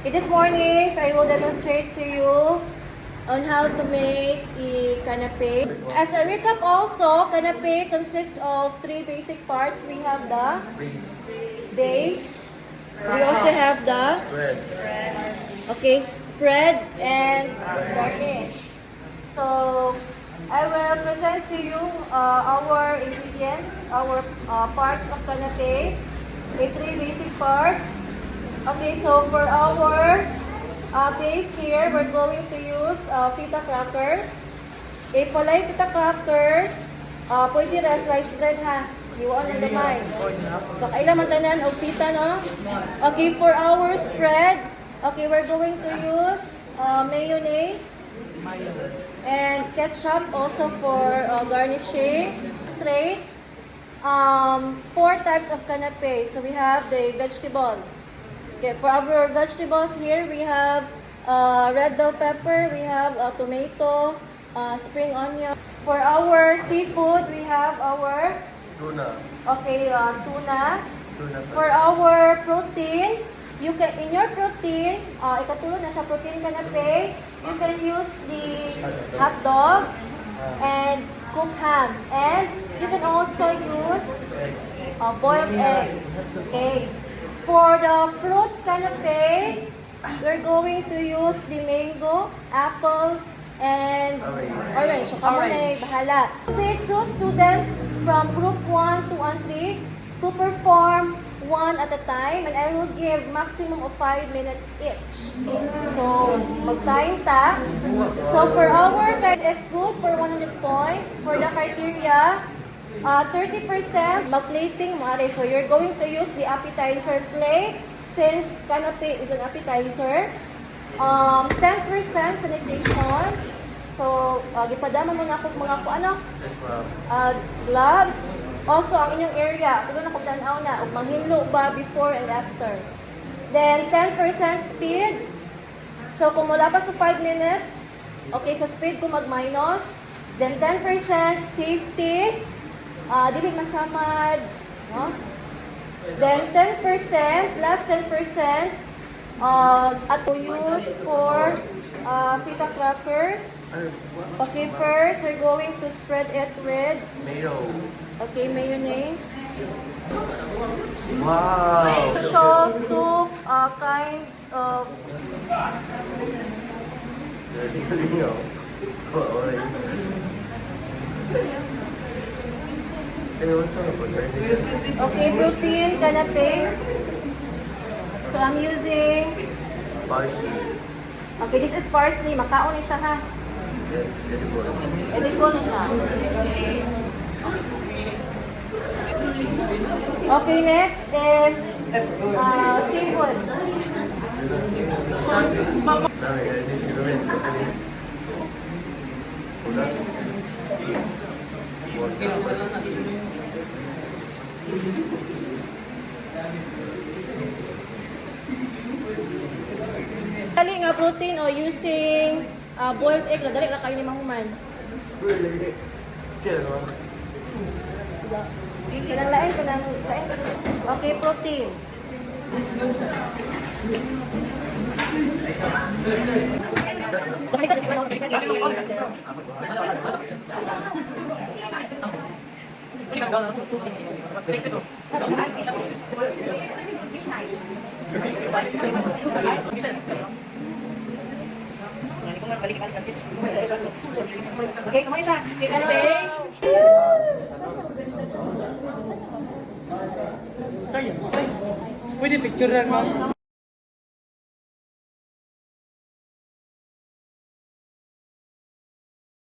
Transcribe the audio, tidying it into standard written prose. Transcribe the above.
In this morning, I will demonstrate to you on how to make a canapé. As a recap also, canapé consists of three basic parts. We have the base. We also have the spread and garnish. So I will present to you our ingredients, our parts of canapé. The three basic parts. Okay, so for our base here, we're going to use pita crackers. Okay, palay pita crackers, pwede rin slice bread ha. Iwan ang damay. So, kailangan tanan o pita, no? Okay, for our spread, okay, we're going to use mayonnaise and ketchup also for garnishing. Straight, 4 types of canapé. So, we have the vegetable. Okay, for our vegetables here, we have red bell pepper, we have tomato, spring onion. For our seafood, we have our tuna. Okay, tuna. For our protein, you can in your protein, ikatulong na siya protein canapé. You can use the hot dog and cooked ham, and you can also use boiled egg. Okay. For the fruit canapé, we're going to use the mango, apple, and orange. So, kamo na bahala. Pick 2 students from group 1, 2, and 3 to perform one at a time, and I will give maximum of 5 minutes each. So, mag-time ta. So, for our guys, is good for 100 points. For the criteria, 30% mag-plating mare. So you're going to use the appetizer plate since canapé is an appetizer. 10% sanitation. So gipadama mo na ako mga gloves. Also ang inyong area, tulo na kung tanaw na ug manghinlo ba before and after. Then 10% speed. So kung wala pa sa 5 minutes, okay, sa speed ko mag-minus. Then 10% safety. Dili masamad, no? Then 10%, last 10%, to use for pita crackers. Okay, first we're going to spread it with Mayo. okay, mayonnaise. Wow. Show 2 kinds of okay, protein canapé. So I'm using Parsley. okay, this is parsley. Makaon ni siya ha. Yes, edible. Edible na siya. Okay, next is seafood. Dali nga protein o using boiled egg, dali ra kayo ni mahuman. Kanang lain, kanang lain. Okay, protein. Okay, semuanya siya. Pwede picture rin, ma'am.